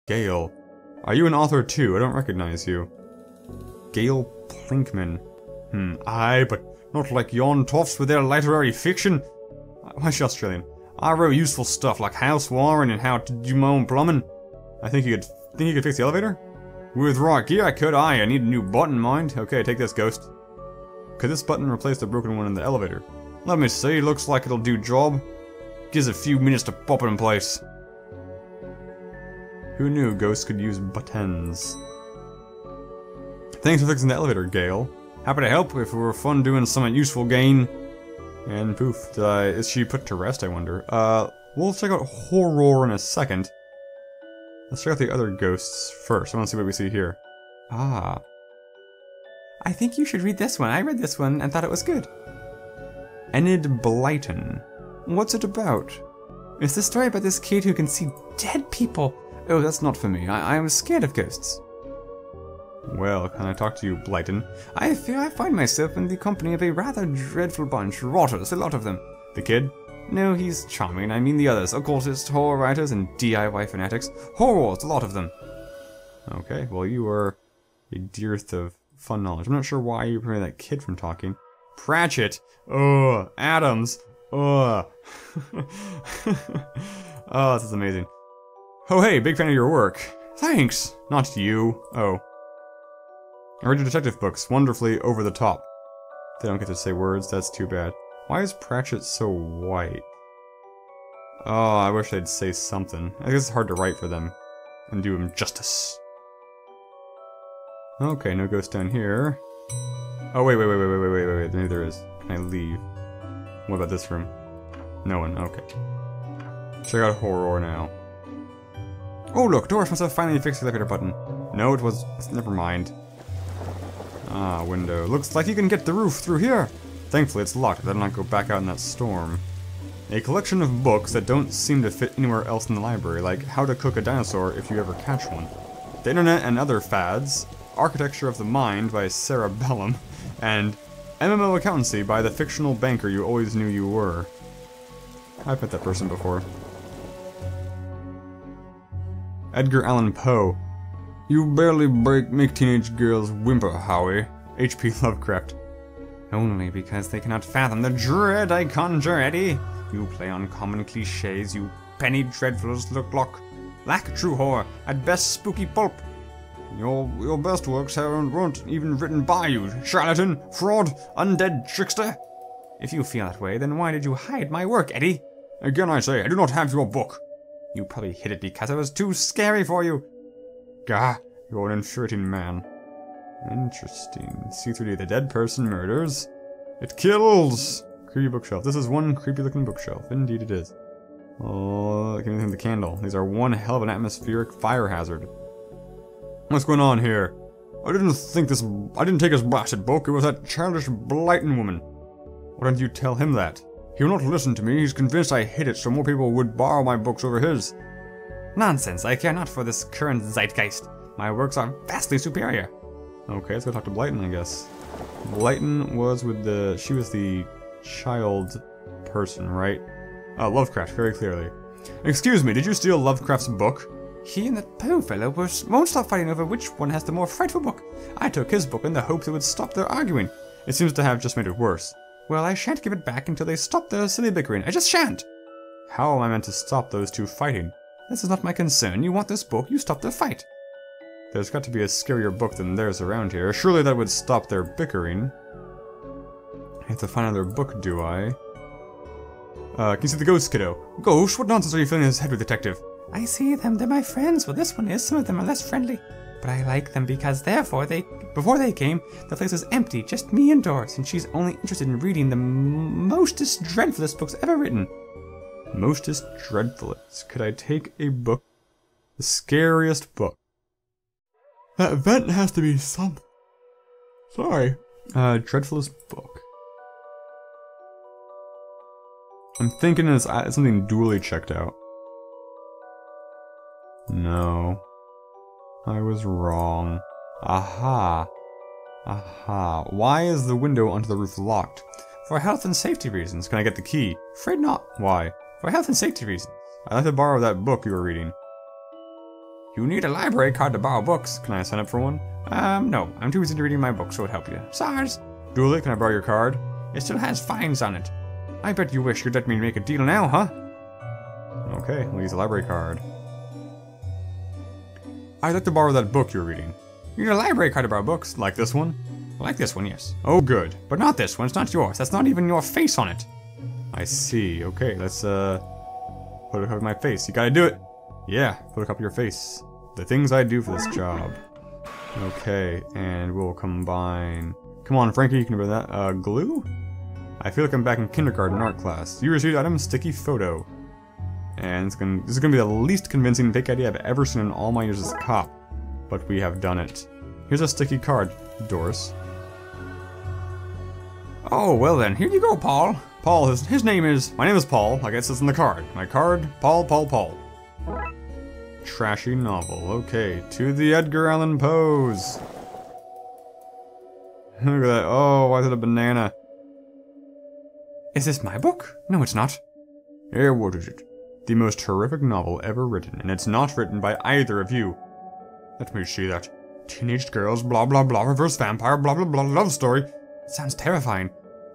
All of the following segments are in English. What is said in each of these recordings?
Gale. Are you an author too? I don't recognize you. Gale Plinkman. Aye, but not like yon toffs with their literary fiction. Why is she Australian? I wrote useful stuff like house wiring and how to do my own plumbing. I think you could fix the elevator? With right gear I could. Aye, I need a new button, mind. Okay, take this, ghost. Could this button replace the broken one in the elevator? Let me see, looks like it'll do job. Gives a few minutes to pop it in place. Who knew ghosts could use buttons? Thanks for fixing the elevator, Gale. Happy to help if it were fun doing something useful gain. And poof, is she put to rest, I wonder? We'll check out horror in a second. Let's check out the other ghosts first. I want to see what we see here. Ah. I think you should read this one. I read this one and thought it was good. Enid Blyton. What's it about? It's the story about this kid who can see dead people. Oh, that's not for me. I'm scared of ghosts. Well, can I talk to you, Blyton? I fear I find myself in the company of a rather dreadful bunch. Rotters, a lot of them. The kid? No, he's charming. I mean the others. Occultists, horror writers, and DIY fanatics. Horrors, a lot of them. Okay, well you are a dearth of fun knowledge. I'm not sure why you prevented that kid from talking. Pratchett! Ugh. Adams! Ugh. Oh, this is amazing. Oh hey, big fan of your work. Thanks! Not you. Oh. I read your detective books, wonderfully over the top. They don't get to say words, that's too bad. Why is Pratchett so white? Oh, I wish they'd say something. I guess it's hard to write for them. And do him justice. Okay, no ghost down here. Oh, wait, maybe there is. Can I leave? What about this room? No one, okay. Check out horror now. Oh look, Doris must have finally fixed the elevator button. No, it was... never mind. Ah, window. Looks like you can get the roof through here. Thankfully it's locked, I did not go back out in that storm. A collection of books that don't seem to fit anywhere else in the library, like How to Cook a Dinosaur If You Ever Catch One, The Internet and Other Fads, Architecture of the Mind by Sarah Bellum, and MMO Accountancy by the fictional banker you always knew you were. I've met that person before. Edgar Allan Poe. You barely make teenage girls whimper, Howie. H.P. Lovecraft. Only because they cannot fathom the dread I conjure, Eddie. You play on common cliches, you penny dreadfuls lack true horror, at best spooky pulp. Your best works weren't even written by you, charlatan, fraud, undead trickster. If you feel that way, then why did you hide my work, Eddie? Again I say, I do not have your book. You probably hid it because it was too scary for you. Gah, you're an infuriating man. Interesting. C3D, the dead person murders. It kills! Creepy bookshelf. This is one creepy looking bookshelf. Indeed it is. Oh, I can't even think of the candle. These are one hell of an atmospheric fire hazard. What's going on here? I didn't take his blasted book. It was that childish Blyton woman. Why don't you tell him that? He will not listen to me. He's convinced I hid it so more people would borrow my books over his. Nonsense. I care not for this current zeitgeist. My works are vastly superior. Okay, let's go talk to Blyton, I guess. Blyton was she was the child person, right? Lovecraft, very clearly. Excuse me, did you steal Lovecraft's book? He and that Poe fellow won't stop fighting over which one has the more frightful book. I took his book in the hope it would stop their arguing. It seems to have just made it worse. Well, I shan't give it back until they stop their silly bickering. I just shan't. How am I meant to stop those two fighting? This is not my concern. You want this book, you stop their fight. There's got to be a scarier book than theirs around here. Surely that would stop their bickering. I have to find another book, do I? Can you see the ghost, kiddo? Ghost? What nonsense are you filling his head with, detective? I see them. They're my friends. Well, this one is. Some of them are less friendly. But I like them because, before they came, the place was empty. Just me and Doris, and she's only interested in reading the mostest dreadfulest books ever written. Mostest dreadfulest. Could I take a book? The scariest book. That event has to be something. Sorry. Dreadfulest book. I'm thinking it's something duly checked out. No. I was wrong. Aha. Aha. Why is the window onto the roof locked? For health and safety reasons. Can I get the key? Afraid not. Why? For health and safety reasons. I'd like to borrow that book you were reading. You need a library card to borrow books. Can I sign up for one? No. I'm too busy reading my books, so it would help you. Besides, Dooley, can I borrow your card? It still has fines on it. I bet you wish you'd let me make a deal now, huh? Okay, we'll use a library card. I'd like to borrow that book you're reading. You need a library card to borrow books? Like this one? Like this one, yes. Oh, good. But not this one. It's not yours. That's not even your face on it. I see. Okay, let's, put a copy of my face. You gotta do it. Yeah, put a copy of your face. The things I do for this job. Okay, and we'll combine... Come on, Frankie, you can do that. Glue? I feel like I'm back in kindergarten art class. You received item, sticky photo. And this is gonna be the least convincing fake ID I've ever seen in all my years as a cop. But we have done it. Here's a sticky card, Doris. Oh, well then, here you go, Paul. Paul, his name is... My name is Paul, I guess it's in the card. My card, Paul. Trashy novel, okay. To the Edgar Allan Poes. Look at that, oh, why is it a banana? Is this my book? No, it's not. Yeah, what is it? The most horrific novel ever written, and it's not written by either of you. Let me see that. Teenage girls, blah blah blah, reverse vampire, blah blah blah, love story. It sounds terrifying.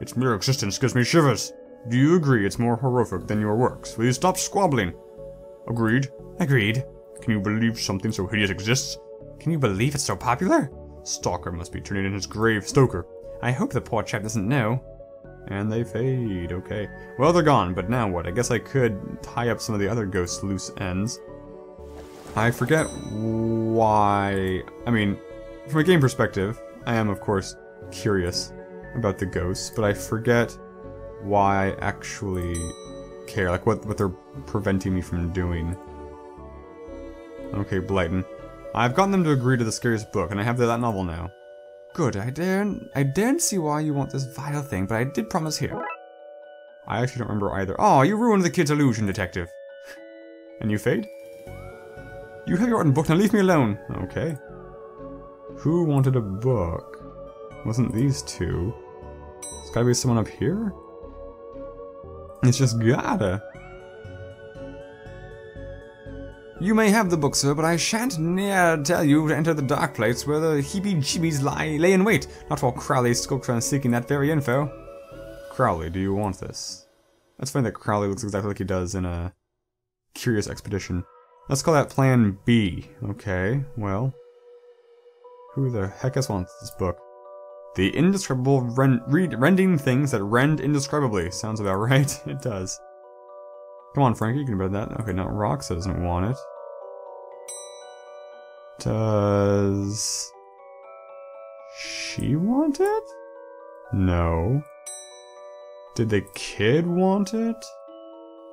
Its mere existence gives me shivers. Do you agree it's more horrific than your works? Will you stop squabbling? Agreed? Agreed. Can you believe something so hideous exists? Can you believe it's so popular? Stalker must be turning in his grave. Stoker. I hope the poor chap doesn't know. And they fade, okay. Well, they're gone, but now what? I guess I could tie up some of the other ghosts' loose ends. I forget why... I mean, from a game perspective, I am, of course, curious about the ghosts, but I forget why I actually care, like what they're preventing me from doing. Okay, Blighton. I've gotten them to agree to the scariest book, and I have that novel now. Good, I daren't see why you want this vile thing, but I did promise here. I actually don't remember either. Oh, you ruined the kid's illusion, Detective. And you fade? You have your own book, now leave me alone. Okay. Who wanted a book? Wasn't these two? It's gotta be someone up here? It's just gotta. You may have the book, sir, but I shan't ne'er tell you to enter the dark place where the heebie-jeebies lay in wait. Not while Crowley skulks around seeking that very info. Crowley, do you want this? That's funny that Crowley looks exactly like he does in a Curious Expedition. Let's call that Plan B. Okay, well. Who the heck else wants this book? The indescribable rending things that rend indescribably. Sounds about right. It does. Come on, Frankie, you can read that. Okay, now Roxa doesn't want it. Does she want it? No. Did the kid want it?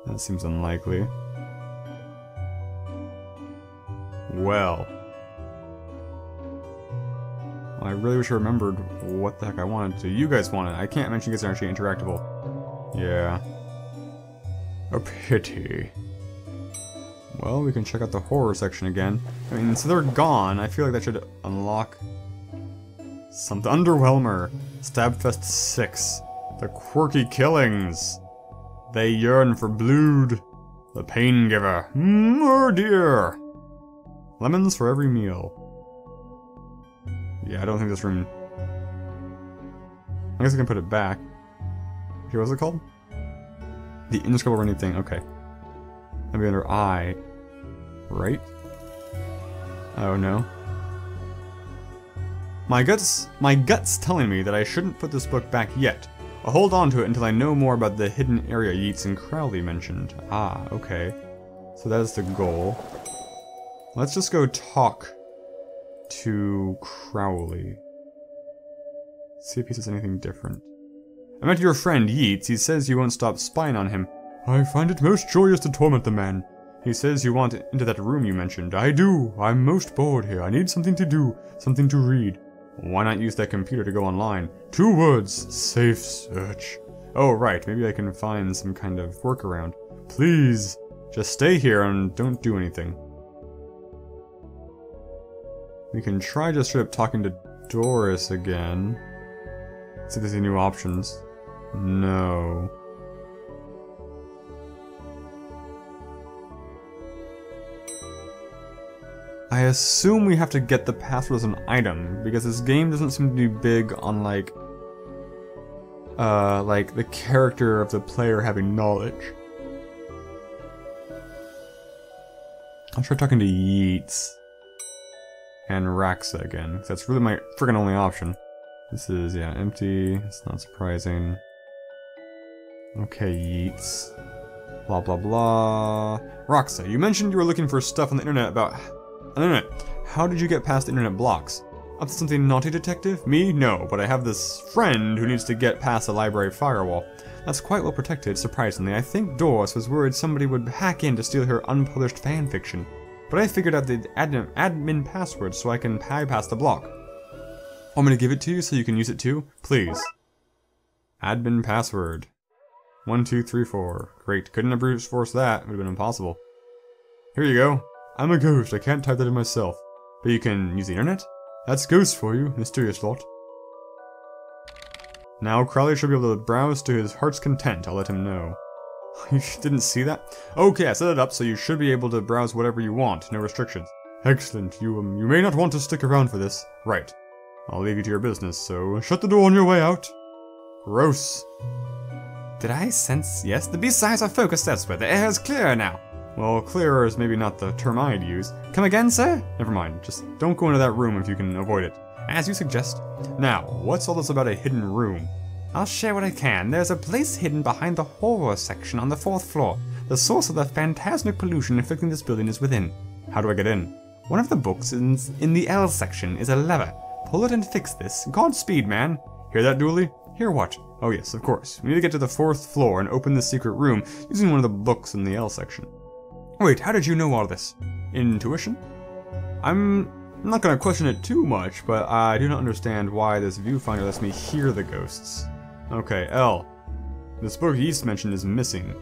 That seems unlikely. Well. I really wish I remembered what the heck I wanted to. You guys want it. I can't mention you guys are actually interactable. Yeah. A pity. Well, we can check out the horror section again. I mean, so they're gone. I feel like that should unlock something. Underwhelmer. Stabfest 6. The Quirky Killings. They Yearn for Blood. The Pain Giver. Murder. Lemons for every meal. Yeah, I don't think this room... I guess I can put it back. Here, what's it called? The indescribable running thing, okay. That'd be under I. Right? Oh no. My guts telling me that I shouldn't put this book back yet. I'll hold on to it until I know more about the hidden area Yeats and Crowley mentioned. Ah, okay. So that is the goal. Let's just go talk to Crowley. See if he says anything different. I met your friend Yeats. He says you won't stop spying on him. I find it most joyous to torment the man. He says you want into that room you mentioned. I do. I'm most bored here. I need something to do, something to read. Why not use that computer to go online? 2 words. Safe search. Oh, right. Maybe I can find some kind of workaround. Please, just stay here and don't do anything. We can try just straight up talking to Doris again. See if there's any new options. No. assume we have to get the password as an item, because this game doesn't seem to be big on, like the character of the player having knowledge. I'll try talking to Yeats. And Raxa again. That's really my friggin' only option. This is, yeah, empty. It's not surprising. Okay, Yeats. Blah blah blah. Raxa, you mentioned you were looking for stuff on the internet about... How did you get past the internet blocks? Up to something naughty, detective? Me? No, but I have this friend who needs to get past the library firewall. That's quite well protected, surprisingly. I think Doris was worried somebody would hack in to steal her unpublished fanfiction. But I figured out the admin password so I can bypass the block. Want me to give it to you so you can use it too? Please. Admin password. 1234. Great. Couldn't have brute forced that. It would have been impossible. Here you go. I'm a ghost. I can't type that in myself. But you can use the internet? That's ghost for you. Mysterious lot. Now Crowley should be able to browse to his heart's content. I'll let him know. You didn't see that? Okay, I set it up so you should be able to browse whatever you want. No restrictions. Excellent. You may not want to stick around for this. Right. I'll leave you to your business, so shut the door on your way out. Gross. Did I sense? Yes, the B-sides are focused elsewhere. The air is clearer now. Well, clearer is maybe not the term I'd use. Come again, sir? Never mind. Just don't go into that room if you can avoid it. As you suggest. Now, what's all this about a hidden room? I'll share what I can. There's a place hidden behind the horror section on the 4th floor. The source of the phantasmic pollution afflicting this building is within. How do I get in? One of the books in the L section is a lever. Pull it and fix this. Godspeed, man. Hear that, Dooley? Hear what? Oh yes, of course. We need to get to the 4th floor and open the secret room using one of the books in the L section. Wait, how did you know all this? Intuition? I'm not gonna question it too much, but I do not understand why this viewfinder lets me hear the ghosts. Okay, L. This book Yeats mentioned is missing.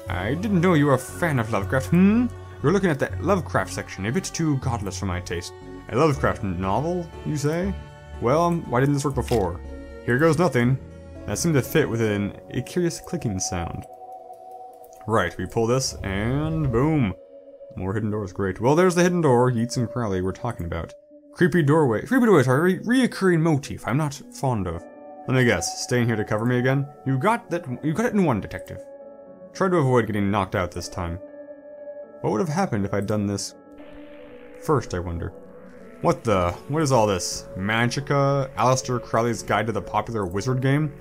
I didn't know you were a fan of Lovecraft, You're looking at the Lovecraft section, a bit too godless for my taste. A Lovecraft novel, you say? Well, why didn't this work before? Here goes nothing. That seemed to fit within a curious clicking sound. Right, we pull this, and boom. More hidden doors, great. Well, there's the hidden door Yeats and Crowley were talking about. Creepy doorways are a reoccurring motif I'm not fond of. Let me guess, staying here to cover me again? You got it in one, detective. Try to avoid getting knocked out this time. What would have happened if I'd done this first, I wonder? What is all this? Magica? Aleister Crowley's Guide to the Popular Wizard Game?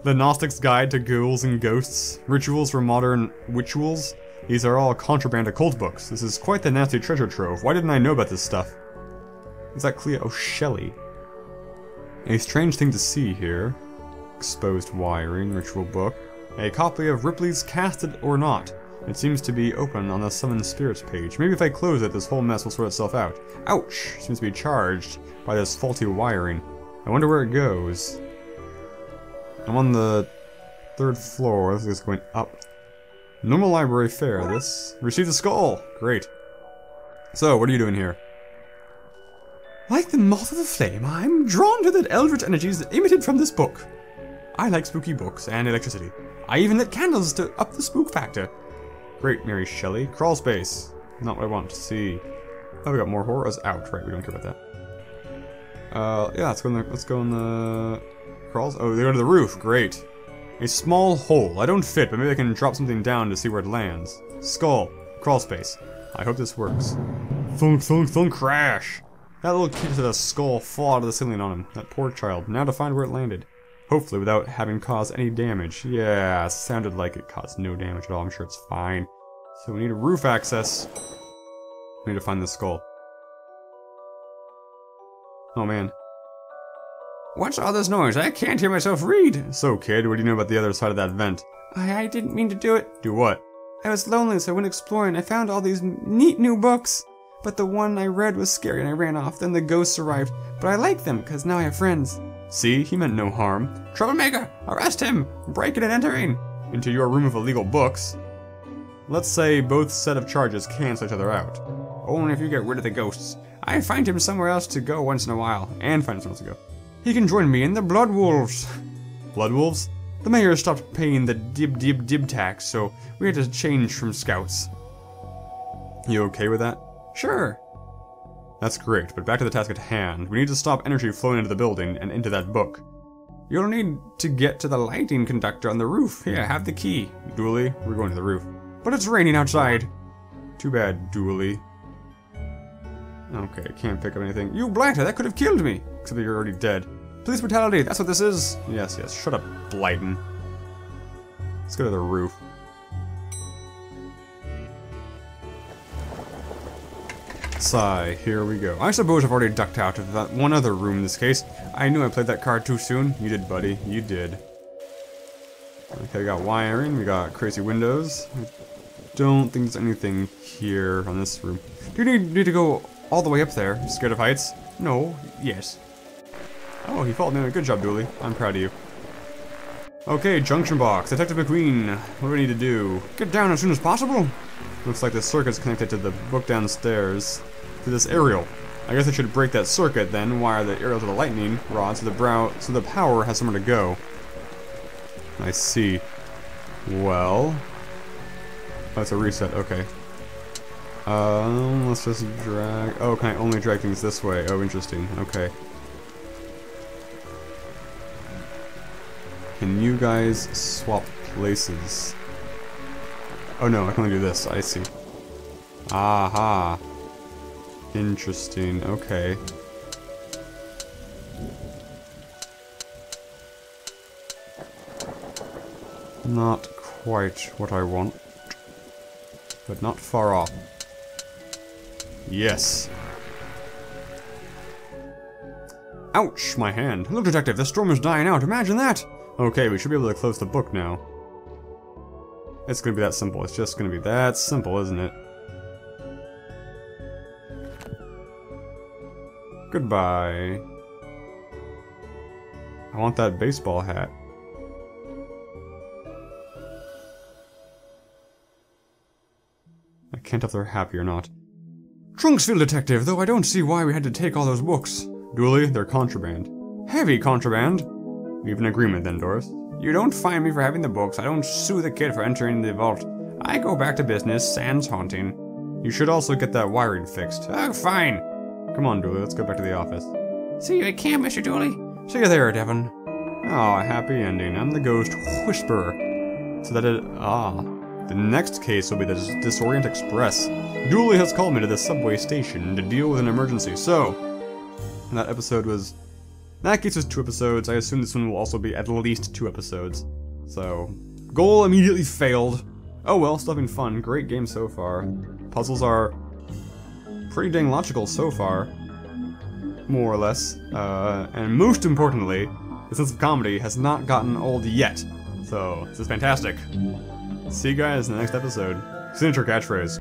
The Gnostic's Guide to Ghouls and Ghosts? Rituals for Modern Witchuals? These are all contraband occult books. This is quite the nasty treasure trove. Why didn't I know about this stuff? Is that Clea? Oh, Shelley. A strange thing to see here. Exposed wiring, ritual book. A copy of Ripley's Cast It or Not. It seems to be open on the Summon Spirits page. Maybe if I close it, this whole mess will sort itself out. Ouch! Seems to be charged by this faulty wiring. I wonder where it goes. I'm on the 3rd floor. This is going up. Normal library fare, this. Receive the skull! Great. So, what are you doing here? Like the moth of the flame, I'm drawn to the eldritch energies that emitted from this book. I like spooky books and electricity. I even lit candles to up the spook factor. Great, Mary Shelley. Crawl space. Not what I want to see. Oh, we got more horrors. Out. Right, we don't care about that. Yeah, let's go in the crawls. Oh, they go to the roof. Great. A small hole. I don't fit, but maybe I can drop something down to see where it lands. Skull. Crawl space. I hope this works. Thunk, thunk, thunk, crash! That little kid had a skull fall out of the ceiling on him. That poor child. Now to find where it landed. Hopefully without having caused any damage. Yeah, sounded like it caused no damage at all. I'm sure it's fine. So we need a roof access. We need to find the skull. Oh man. What's all this noise? I can't hear myself read. So kid, what do you know about the other side of that vent? I didn't mean to do it. Do what? I was lonely, so I went exploring. I found all these neat new books. But the one I read was scary and I ran off. Then the ghosts arrived. But I like them, because now I have friends. See? He meant no harm. Troublemaker! Arrest him! Breaking and entering! Into your room of illegal books. Let's say both set of charges cancel each other out. Only if you get rid of the ghosts. I find him somewhere else to go once in a while. And find somewhere else to go. He can join me in the Blood Wolves. Blood Wolves? The mayor stopped paying the dib tax, so we had to change from scouts. You okay with that? Sure. That's great, but back to the task at hand. We need to stop energy flowing into the building and into that book. You'll need to get to the lighting conductor on the roof. Here, have the key. Dooley, we're going to the roof. But it's raining outside. Too bad, Dooley. Okay, can't pick up anything. You blighter, that could have killed me. Except that you're already dead. Police brutality, that's what this is. Yes, shut up, Blighton. Let's go to the roof. Sigh, here we go. I suppose I've already ducked out of that one other room in this case. I knew I played that card too soon. You did, buddy. You did. Okay, we got wiring. We got crazy windows. I don't think there's anything here on this room. Do you need to go all the way up there? Scared of heights? No. Yes. Oh, he followed me. Good job, Dooley. I'm proud of you. Okay, junction box. Detective McQueen. What do we need to do? Get down as soon as possible. Looks like the circuit's connected to the book downstairs. To this aerial. I guess I should break that circuit, then wire the aerial to the lightning rod so the power has somewhere to go. I see. Well... Oh, it's a reset, okay. Let's just drag... Oh, can I only drag things this way? Oh, interesting, okay. Can you guys swap places? Oh no, I can only do this, I see. Aha. Interesting, okay. Not quite what I want, but not far off. Yes. Ouch, my hand. Look, detective, the storm is dying out. Imagine that. Okay, we should be able to close the book now. It's gonna be that simple. It's just gonna be that simple, isn't it? Goodbye. I want that baseball hat. I can't tell if they're happy or not. Trunksville detective, though I don't see why we had to take all those books. Dooley, they're contraband. Heavy contraband? We have an agreement then, Doris. You don't fine me for having the books. I don't sue the kid for entering the vault. I go back to business, sans haunting. You should also get that wiring fixed. Oh, fine. Come on, Dooley, let's go back to the office. See you at camp, Mr. Dooley. See you there, Devon. Oh, a happy ending. I'm the ghost whisperer. So that it... The next case will be the Disorient Express. Dooley has called me to the subway station to deal with an emergency, so... And that episode was... That case was 2 episodes. I assume this one will also be at least 2 episodes. So... Goal immediately failed. Oh well, still having fun. Great game so far. Puzzles are... pretty dang logical so far. More or less. And most importantly, the sense of comedy has not gotten old yet. So, this is fantastic. See you guys in the next episode. Signature catchphrase.